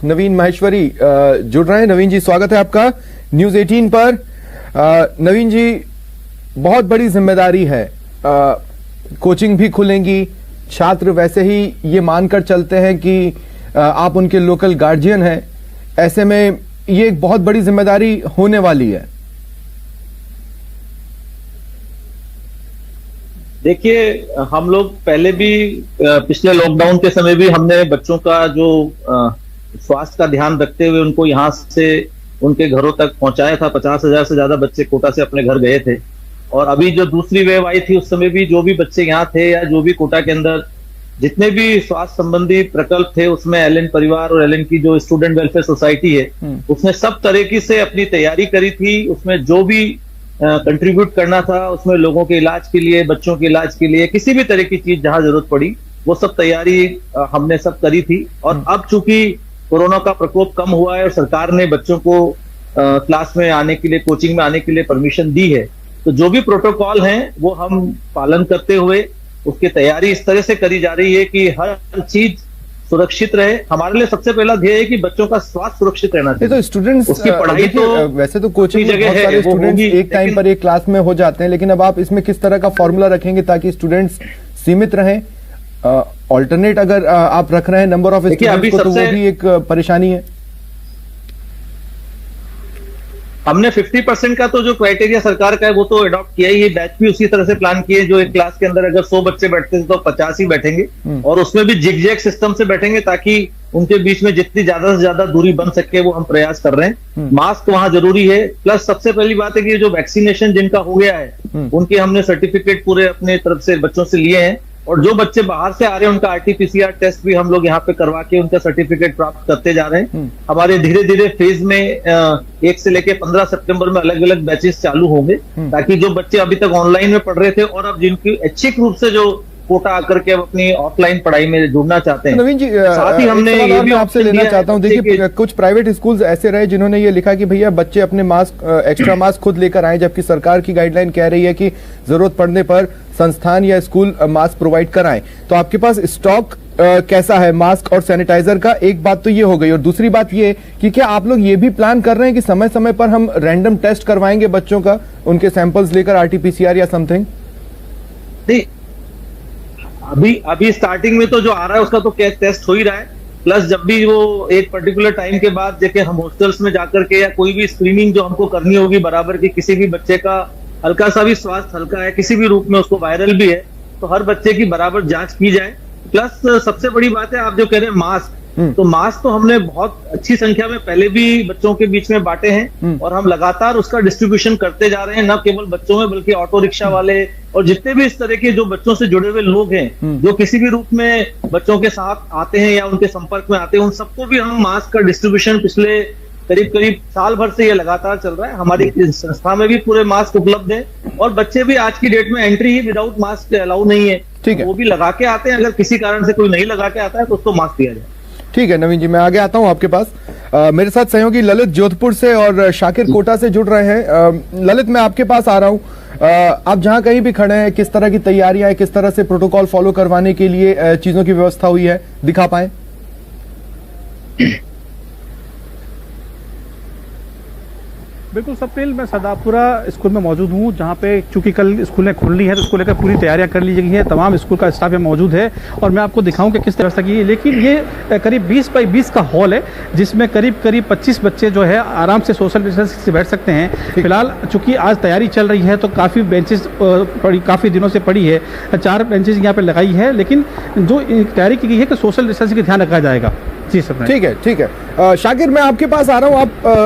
नवीन माहेश्वरी जुड़ रहे हैं। नवीन जी, स्वागत है आपका न्यूज 18 पर। नवीन जी, बहुत बड़ी जिम्मेदारी है, कोचिंग भी खुलेंगी, छात्र वैसे ही ये मानकर चलते हैं कि आप उनके लोकल गार्जियन हैं, ऐसे में ये एक बहुत बड़ी जिम्मेदारी होने वाली है। देखिए, हम लोग पहले भी पिछले लॉकडाउन के समय भी हमने बच्चों का जो स्वास्थ्य का ध्यान रखते हुए उनको यहाँ से उनके घरों तक पहुंचाया था। 50,000 से ज्यादा बच्चे कोटा से अपने घर गए थे। और अभी जो दूसरी वेव आई थी उस समय भी जो भी बच्चे यहाँ थे या जो भी कोटा के अंदर जितने भी स्वास्थ्य संबंधी प्रकल्प थे, उसमें एलएन परिवार और एलएन की जो स्टूडेंट वेलफेयर सोसाइटी है उसने सब तरीके से अपनी तैयारी करी थी। उसमें जो भी कंट्रीब्यूट करना था, उसमें लोगों के इलाज के लिए, बच्चों के इलाज के लिए, किसी भी तरह की चीज जहां जरूरत पड़ी वो सब तैयारी हमने सब करी थी। और अब चूंकि कोरोना का प्रकोप कम हुआ है और सरकार ने बच्चों को क्लास में आने के लिए, कोचिंग में आने के लिए परमिशन दी है, तो जो भी प्रोटोकॉल हैं वो हम पालन करते हुए उसकी तैयारी इस तरह से करी जा रही है कि हर चीज सुरक्षित रहे। हमारे लिए सबसे पहला ध्येय है कि बच्चों का स्वास्थ्य सुरक्षित रहना चाहिए। तो स्टूडेंट्स उसकी पढ़ाई तो वैसे तो कोचिंग में बहुत सारे स्टूडेंट्स एक टाइम पर एक क्लास में हो जाते हैं, लेकिन अब आप इसमें किस तरह का फॉर्मूला रखेंगे ताकि स्टूडेंट्स सीमित रहें? ऑल्टरनेट अगर आप रख रहे हैं नंबर ऑफ स्टूडेंट्स को, तो वो भी एक परेशानी है। हमने 50% का तो जो क्राइटेरिया सरकार का है वो तो अडॉप्ट किया ही है। बैच भी उसी तरह से प्लान किए, जो एक क्लास के अंदर अगर 100 बच्चे बैठते थे तो 50 ही बैठेंगे और उसमें भी जिग-जैग सिस्टम से बैठेंगे ताकि उनके बीच में जितनी ज्यादा से ज्यादा दूरी बन सके वो हम प्रयास कर रहे हैं। मास्क वहां जरूरी है। प्लस सबसे पहली बात है कि जो वैक्सीनेशन जिनका हो गया है उनके हमने सर्टिफिकेट पूरे अपने तरफ से बच्चों से लिए हैं। और जो बच्चे बाहर से आ रहे हैं उनका RT-PCR टेस्ट भी हम लोग यहाँ पे करवा के उनका सर्टिफिकेट प्राप्त करते जा रहे हैं। हमारे धीरे धीरे फेज में 1 से लेके 15 सितंबर में अलग अलग बैचेस चालू होंगे ताकि जो बच्चे अभी तक ऑनलाइन में पढ़ रहे थे और अब जिनकी ऐच्छिक रूप से जो कोटा आकर के अब अपनी ऑफलाइन पढ़ाई में जुड़ना चाहते हैं। नवीन जी, साथ ही हमने ये भी आपसे लेना चाहता हूं, देखिए कुछ प्राइवेट स्कूल्स ऐसे रहे जिन्होंने ये लिखा कि भैया बच्चे अपने मास्क, एक्स्ट्रा मास्क खुद लेकर आए, जबकि सरकार की गाइडलाइन कह रही है कि जरूरत पड़ने पर संस्थान या स्कूल मास्क प्रोवाइड कराएं। तो आपके पास स्टॉक कैसा है मास्क और सैनिटाइजर का? एक बात तो ये हो गई, और दूसरी बात ये कि क्या आप लोग ये भी प्लान कर रहे हैं कि समय समय पर हम रैंडम टेस्ट करवाएंगे बच्चों का, उनके सैंपल्स लेकर RT-PCR या समथिंग? अभी स्टार्टिंग में तो जो आ रहा है उसका तो टेस्ट हो ही रहा है। प्लस जब भी वो एक पर्टिकुलर टाइम के बाद जैसे हम हॉस्टल्स में जाकर के या कोई भी स्क्रीनिंग जो हमको करनी होगी बराबर की, किसी भी बच्चे का हल्का सा भी स्वास्थ्य हल्का है, किसी भी रूप में उसको वायरल भी है, तो हर बच्चे की बराबर जांच की जाए। प्लस सबसे बड़ी बात है, आप जो कह रहे हैं मास्क, तो मास्क तो हमने बहुत अच्छी संख्या में पहले भी बच्चों के बीच में बांटे हैं और हम लगातार उसका डिस्ट्रीब्यूशन करते जा रहे हैं, न केवल बच्चों में बल्कि ऑटो रिक्शा वाले और जितने भी इस तरह के जो बच्चों से जुड़े हुए लोग हैं जो किसी भी रूप में बच्चों के साथ आते हैं या उनके संपर्क में आते हैं, उन सबको भी हम मास्क का डिस्ट्रीब्यूशन पिछले करीब साल भर से ये लगातार चल रहा है। हमारी संस्था में भी पूरे मास्क उपलब्ध है और बच्चे भी आज की डेट में एंट्री ही विदाउट मास्क अलाउ नहीं है। ठीक है, वो भी लगा के आते हैं। अगर किसी कारण से कोई नहीं लगा के आता है तो उसको मास्क दिया जाए। ठीक है नवीन जी, मैं आगे आता हूं आपके पास। मेरे साथ सहयोगी ललित जोधपुर से और शाकिर कोटा से जुड़ रहे हैं। ललित, मैं आपके पास आ रहा हूं। आप जहां कहीं भी खड़े हैं, किस तरह की तैयारियां हैं, किस तरह से प्रोटोकॉल फॉलो करवाने के लिए चीजों की व्यवस्था हुई है, दिखा पाए? बिल्कुल स्वप्निल, मैं सदापुरा स्कूल में मौजूद हूँ, जहाँ पे चूंकि कल स्कूलें खुलनी है तो उसको लेकर पूरी तैयारियां कर ली गई हैं। तमाम स्कूल का स्टाफ यहाँ मौजूद है और मैं आपको दिखाऊं कि किस तरह से की है। लेकिन ये करीब 20 बाई 20 का हॉल है जिसमें करीब 25 बच्चे जो है आराम से सोशल डिस्टेंस से बैठ सकते हैं। फिलहाल चूँकि आज तैयारी चल रही है तो काफ़ी बेंचेस काफ़ी दिनों से पड़ी है, 4 बेंचेज यहाँ पर लगाई है, लेकिन जो तैयारी की गई है कि सोशल डिस्टेंसिंग का ध्यान रखा जाएगा। जी सर, ठीक है, ठीक है। शाकिर, मैं आपके पास आ रहा हूं।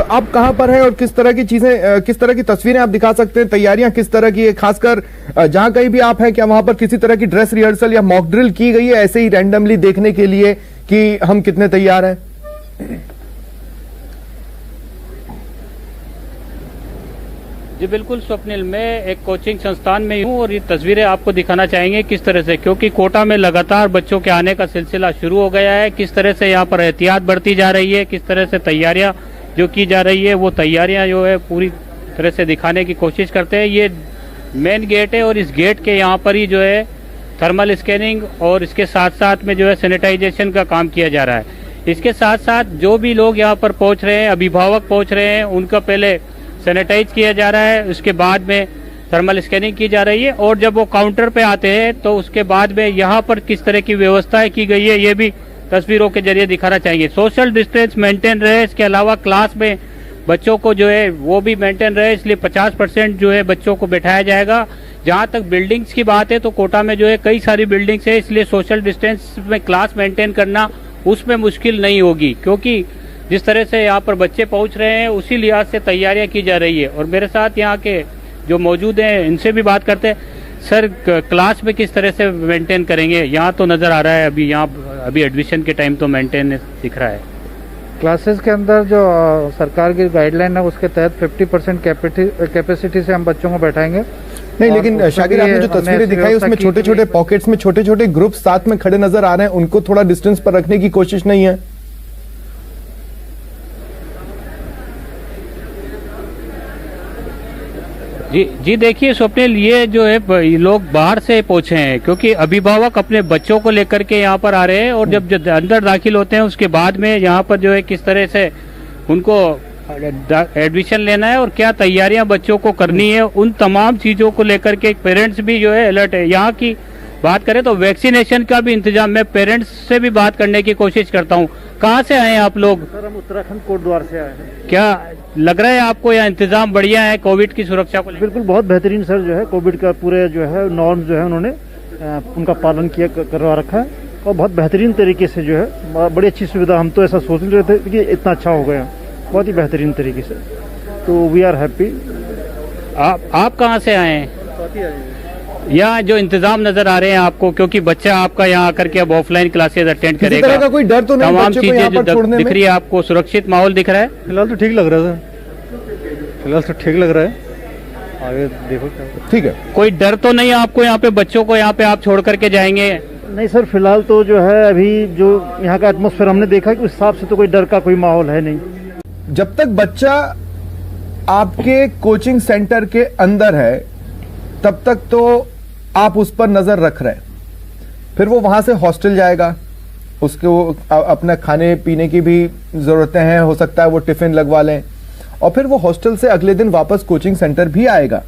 आप कहां पर हैं और किस तरह की चीजें, किस तरह की तस्वीरें आप दिखा सकते हैं? तैयारियां किस तरह की है? खासकर जहां कहीं भी आप हैं, क्या वहां पर किसी तरह की ड्रेस रिहर्सल या मॉक ड्रिल की गई है ऐसे ही रैंडमली देखने के लिए कि हम कितने तैयार हैं? जी बिल्कुल स्वप्निल, मैं एक कोचिंग संस्थान में हूँ और ये तस्वीरें आपको दिखाना चाहेंगे किस तरह से, क्योंकि कोटा में लगातार बच्चों के आने का सिलसिला शुरू हो गया है। किस तरह से यहाँ पर एहतियात बढ़ती जा रही है, किस तरह से तैयारियां जो की जा रही है, वो तैयारियां जो है पूरी तरह से दिखाने की कोशिश करते हैं। ये मेन गेट है और इस गेट के यहाँ पर ही जो है थर्मल स्कैनिंग और इसके साथ साथ में जो है सैनिटाइजेशन का काम किया जा रहा है। इसके साथ साथ जो भी लोग यहाँ पर पहुंच रहे हैं, अभिभावक पहुंच रहे हैं, उनका पहले सैनिटाइज किया जा रहा है, उसके बाद में थर्मल स्कैनिंग की जा रही है, और जब वो काउंटर पे आते हैं तो उसके बाद में यहाँ पर किस तरह की व्यवस्थाएं की गई है ये भी तस्वीरों के जरिए दिखाना चाहेंगे। सोशल डिस्टेंस मेंटेन रहे, इसके अलावा क्लास में बच्चों को जो है वो भी मेंटेन रहे, इसलिए 50% जो है बच्चों को बैठाया जाएगा। जहाँ तक बिल्डिंग्स की बात है तो कोटा में जो है कई सारी बिल्डिंग्स है, इसलिए सोशल डिस्टेंस में क्लास मेंटेन करना उसमें मुश्किल नहीं होगी, क्योंकि जिस तरह से यहाँ पर बच्चे पहुँच रहे हैं उसी लिहाज से तैयारियां की जा रही है। और मेरे साथ यहाँ के जो मौजूद हैं इनसे भी बात करते हैं। सर, क्लास में किस तरह से मेंटेन करेंगे? यहाँ तो नज़र आ रहा है अभी एडमिशन के टाइम तो मेंटेन दिख रहा है। क्लासेस के अंदर जो सरकार की गाइडलाइन है उसके तहत 50% कैपेसिटी से हम बच्चों को बैठाएंगे। नहीं, लेकिन शाकिर आपने जो तस्वीरें दिखाई उसमें छोटे छोटे पॉकेट्स में छोटे छोटे ग्रुप साथ में खड़े नजर आ रहे हैं, उनको थोड़ा डिस्टेंस पर रखने की कोशिश नहीं है? जी देखिए स्वप्निल, ये जो है ये लोग बाहर से पहुंचे हैं, क्योंकि अभिभावक अपने बच्चों को लेकर के यहाँ पर आ रहे हैं, और जब अंदर दाखिल होते हैं उसके बाद में यहाँ पर जो है किस तरह से उनको एडमिशन लेना है और क्या तैयारियां बच्चों को करनी है, उन तमाम चीजों को लेकर के पेरेंट्स भी जो है अलर्ट है। यहाँ की बात करें तो वैक्सीनेशन का भी इंतजाम, मैं पेरेंट्स से भी बात करने की कोशिश करता हूँ। कहाँ से आए हैं आप लोग? सर, हम उत्तराखंड कोटद्वार से आए हैं। क्या लग रहा है आपको यहाँ इंतजाम बढ़िया है कोविड की सुरक्षा को? बिल्कुल, बहुत बेहतरीन सर। जो है कोविड का पूरे जो है नॉर्म जो है उन्होंने उनका पालन करवा रखा है, और बहुत बेहतरीन तरीके से जो है बड़ी अच्छी सुविधा। हम तो ऐसा सोच नहीं रहे थे कि इतना अच्छा हो गया, बहुत ही बेहतरीन तरीके से, तो वी आर हैप्पी। आप कहाँ से आए हैं? यहाँ जो इंतजाम नजर आ रहे हैं आपको, क्योंकि बच्चा आपका यहाँ आकर के अब ऑफलाइन क्लासेज अटेंड करेगा, किसी तरह का कोई डर तो नहीं? तमाम चीजें जो दिख रही है आपको, सुरक्षित माहौल दिख रहा है? फिलहाल तो ठीक लग रहा है सर, फिलहाल तो ठीक लग रहा है। आगे देखो क्या। ठीक है, कोई डर तो नहीं आपको? यहाँ पे बच्चों को यहाँ पे आप छोड़ करके जाएंगे? नहीं सर, फिलहाल तो जो है अभी जो यहाँ का एटमॉस्फेयर हमने देखा कि उस हिसाब से तो कोई डर का कोई माहौल है नहीं। जब तक बच्चा आपके कोचिंग सेंटर के अंदर है तब तक तो आप उस पर नजर रख रहे हैं, फिर वो वहां से हॉस्टल जाएगा, उसको अपना खाने पीने की भी जरूरतें हैं, हो सकता है वो टिफिन लगवा लें, और फिर वो हॉस्टल से अगले दिन वापस कोचिंग सेंटर भी आएगा।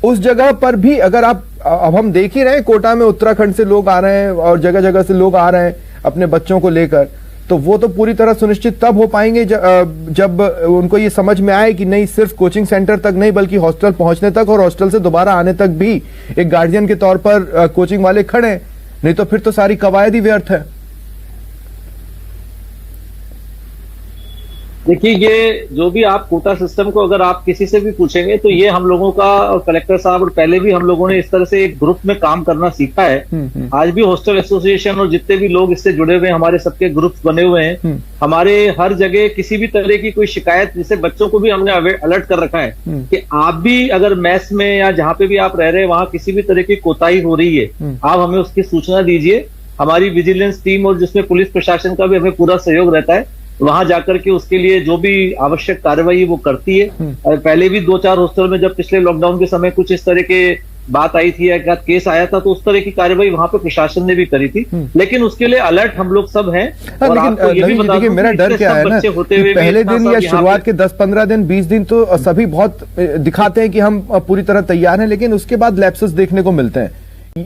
उस जगह पर भी अगर आप, अब हम देख ही रहे हैं कोटा में उत्तराखंड से लोग आ रहे हैं और जगह जगह से लोग आ रहे हैं अपने बच्चों को लेकर, तो वो तो पूरी तरह सुनिश्चित तब हो पाएंगे जब उनको ये समझ में आए कि नहीं, सिर्फ कोचिंग सेंटर तक नहीं बल्कि हॉस्टल पहुंचने तक और हॉस्टल से दोबारा आने तक भी एक गार्जियन के तौर पर कोचिंग वाले खड़े हैं, नहीं तो फिर तो सारी कवायद ही व्यर्थ है। देखिए, ये जो भी आप कोटा सिस्टम को अगर आप किसी से भी पूछेंगे तो ये हम लोगों का, और कलेक्टर साहब और पहले भी हम लोगों ने इस तरह से एक ग्रुप में काम करना सीखा है। आज भी हॉस्टल एसोसिएशन और जितने भी लोग इससे जुड़े हुए हैं, हमारे सबके ग्रुप्स बने हुए हैं। हमारे हर जगह किसी भी तरह की कोई शिकायत, जिससे बच्चों को भी हमने अलर्ट कर रखा है कि आप भी अगर मेस में या जहां पे भी आप रह रहे हैं वहां किसी भी तरह की कोताही हो रही है, आप हमें उसकी सूचना दीजिए। हमारी विजिलेंस टीम और जिसमें पुलिस प्रशासन का भी हमें पूरा सहयोग रहता है, वहां जाकर के उसके लिए जो भी आवश्यक कार्रवाई वो करती है। और पहले भी 2-4 हॉस्टल में जब पिछले लॉकडाउन के समय कुछ इस तरह के बात आई थी या केस आया था, तो उस तरह की कार्रवाई वहां पे प्रशासन ने भी करी थी, लेकिन उसके लिए अलर्ट हम लोग सब हैं। और आपको ये भी बता दूं, मेरा डर क्या है ना, पहले दिन या शुरुआत के 10-15 दिन 20 दिन तो सभी बहुत दिखाते हैं कि हम पूरी तरह तैयार हैं, लेकिन उसके बाद लैप्सेस देखने को मिलते हैं।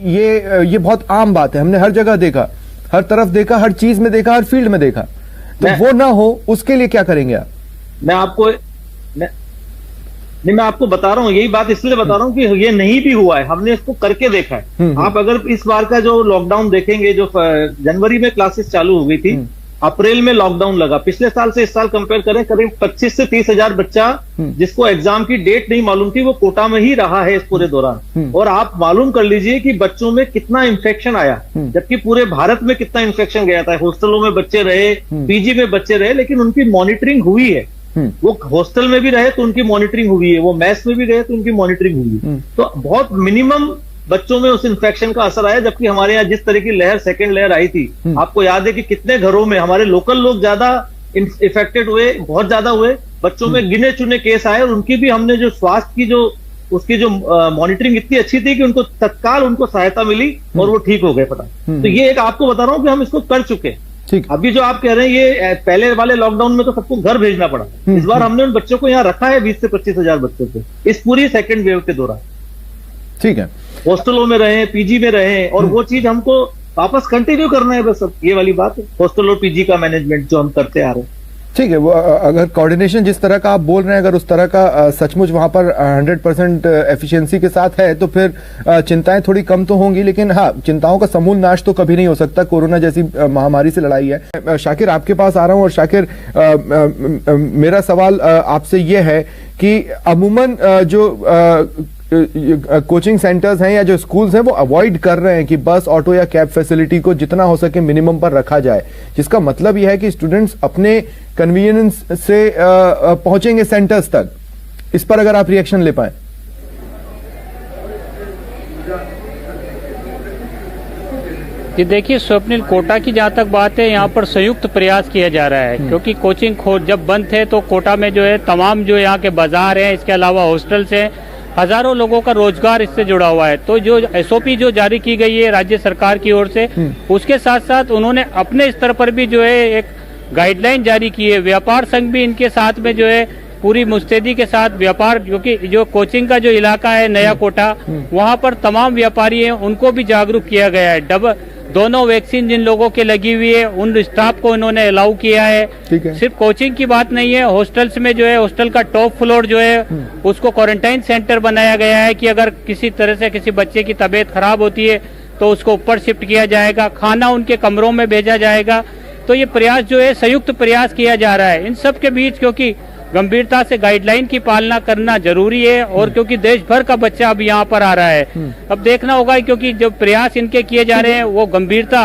ये बहुत आम बात है, हमने हर जगह देखा, हर तरफ देखा, हर चीज में देखा, हर फील्ड में देखा। तो वो ना हो उसके लिए क्या करेंगे आप? मैं आपको बता रहा हूँ, यही बात इसलिए बता रहा हूँ कि ये नहीं भी हुआ है, हमने इसको करके देखा है। आप अगर इस बार का जो लॉकडाउन देखेंगे, जो जनवरी में क्लासेस चालू हो गई थी, अप्रैल में लॉकडाउन लगा, पिछले साल से इस साल कंपेयर करें, करीब 25 से 30 हजार बच्चा जिसको एग्जाम की डेट नहीं मालूम थी वो कोटा में ही रहा है इस पूरे दौरान। और आप मालूम कर लीजिए कि बच्चों में कितना इन्फेक्शन आया, जबकि पूरे भारत में कितना इन्फेक्शन गया था। हॉस्टलों में बच्चे रहे, पीजी में बच्चे रहे, लेकिन उनकी मॉनिटरिंग हुई है। वो हॉस्टल में भी रहे तो उनकी मॉनिटरिंग हुई है, वो मेस में भी गए तो उनकी मॉनिटरिंग हुई है। तो बहुत मिनिमम बच्चों में उस इन्फेक्शन का असर आया, जबकि हमारे यहाँ जिस तरह की लहर, सेकेंड लहर आई थी, आपको याद है कि कितने घरों में हमारे लोकल लोग ज्यादा इफेक्टेड हुए, बहुत ज्यादा हुए। बच्चों में गिने चुने केस आए और उनकी भी हमने जो स्वास्थ्य की उसकी जो मॉनिटरिंग इतनी अच्छी थी कि उनको तत्काल उनको सहायता मिली और वो ठीक हो गए फटाफट। तो ये एक आपको बता रहा हूं कि हम इसको कर चुके हैं। ठीक। अभी जो आप कह रहे हैं ये पहले वाले लॉकडाउन में तो सबको घर भेजना पड़ा। इस बार हमने उन बच्चों को यहाँ रखा है 20 से 25 हजार बच्चों को इस पूरी सेकंड वेव के दौरान। ठीक है, हॉस्टलों में रहे, पीजी में रहे, और वो चीज हमको वापस कंटिन्यू करना है। बस अब ये वाली बात है, हॉस्टल और पीजी का मैनेजमेंट जो हम करते आ रहे हैं। ठीक है। वो अगर कोऑर्डिनेशन जिस तरह का आप बोल रहे हैं, अगर उस तरह का सचमुच वहां पर 100% एफिशिएंसी के साथ है तो फिर चिंताएं थोड़ी कम तो होंगी, लेकिन हाँ, चिंताओं का समूल नाश तो कभी नहीं हो सकता। कोरोना जैसी महामारी से लड़ाई है। शाकिर, आपके पास आ रहा हूं। और शाकिर, मेरा सवाल आपसे यह है कि अमूमन जो कोचिंग सेंटर्स हैं या जो स्कूल्स हैं वो अवॉइड कर रहे हैं कि बस, ऑटो या कैब फैसिलिटी को जितना हो सके मिनिमम पर रखा जाए, जिसका मतलब यह है कि स्टूडेंट्स अपने कन्वीनियंस से पहुंचेंगे सेंटर्स तक। इस पर अगर आप रिएक्शन ले पाए। जी देखिए स्वप्निल, कोटा की जहाँ तक बात है, यहाँ पर संयुक्त प्रयास किया जा रहा है, क्योंकि कोचिंग जब बंद थे तो कोटा में जो है तमाम जो यहाँ के बाजार हैं, इसके अलावा हॉस्टल्स हैं, हजारों लोगों का रोजगार इससे जुड़ा हुआ है। तो जो एसओपी जो जारी की गई है राज्य सरकार की ओर से, उसके साथ साथ उन्होंने अपने स्तर पर भी जो है एक गाइडलाइन जारी की है। व्यापार संघ भी इनके साथ में जो है पूरी मुस्तैदी के साथ व्यापार, क्योंकि जो कोचिंग का जो इलाका है नया कोटा, वहाँ पर तमाम व्यापारी हैं, उनको भी जागरूक किया गया है। दोनों वैक्सीन जिन लोगों के लगी हुई है उन स्टाफ को इन्होंने अलाउ किया है। सिर्फ कोचिंग की बात नहीं है, हॉस्टल्स में जो है हॉस्टल का टॉप फ्लोर जो है उसको क्वारंटाइन सेंटर बनाया गया है कि अगर किसी तरह से किसी बच्चे की तबीयत खराब होती है तो उसको ऊपर शिफ्ट किया जाएगा, खाना उनके कमरों में भेजा जाएगा। तो ये प्रयास जो है संयुक्त प्रयास किया जा रहा है इन सब के बीच, क्योंकि गंभीरता से गाइडलाइन की पालना करना जरूरी है, और क्योंकि देश भर का बच्चा अब यहाँ पर आ रहा है। अब देखना होगा, क्योंकि जो प्रयास इनके किए जा रहे हैं वो गंभीरता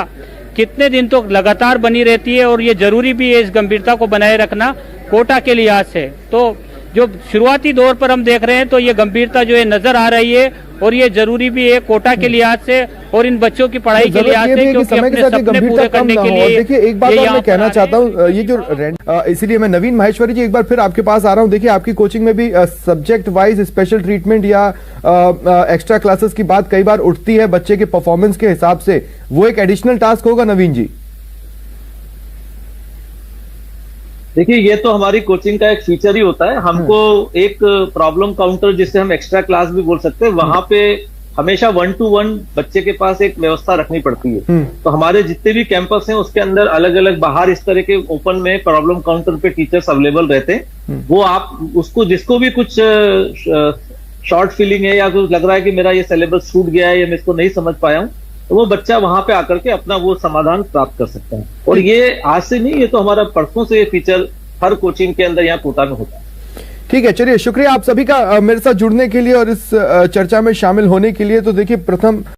कितने दिन तो लगातार बनी रहती है, और ये जरूरी भी है इस गंभीरता को बनाए रखना कोटा के लिहाज से। तो जो शुरुआती दौर पर हम देख रहे हैं तो ये गंभीरता जो है नजर आ रही है, और ये जरूरी भी है कोटा के लिहाज से और इन बच्चों की पढ़ाई के लिहाज से, क्योंकि अपने सपने पूरे करने के लिए। देखिए, एक बात और मैं कहना चाहता हूँ, ये जो इसीलिए मैं नवीन माहेश्वरी जी एक बार फिर आपके पास आ रहा हूँ। देखिए, आपकी कोचिंग में भी सब्जेक्ट वाइज स्पेशल ट्रीटमेंट या एक्स्ट्रा क्लासेस की बात कई बार उठती है बच्चे के परफॉर्मेंस के हिसाब से। वो एक एडिशनल टास्क होगा नवीन जी? देखिए, ये तो हमारी कोचिंग का एक फीचर ही होता है। हमको एक प्रॉब्लम काउंटर, जिसे हम एक्स्ट्रा क्लास भी बोल सकते हैं, वहां पे हमेशा 1-to-1 बच्चे के पास एक व्यवस्था रखनी पड़ती है। तो हमारे जितने भी कैंपस हैं उसके अंदर अलग अलग बाहर इस तरह के ओपन में प्रॉब्लम काउंटर पे टीचर्स अवेलेबल रहते हैं। वो आप उसको, जिसको भी कुछ शॉर्ट फीलिंग है या कुछ लग रहा है कि मेरा ये सिलेबस छूट गया है या मैं इसको नहीं समझ पाया हूँ, तो वो बच्चा वहां पे आकर के अपना वो समाधान प्राप्त कर सकता है। और ये आज से नहीं, ये तो हमारा परसों से ये फीचर हर कोचिंग के अंदर यहाँ कोटा में होता है। ठीक है, चलिए, शुक्रिया आप सभी का मेरे साथ जुड़ने के लिए और इस चर्चा में शामिल होने के लिए। तो देखिए, प्रथम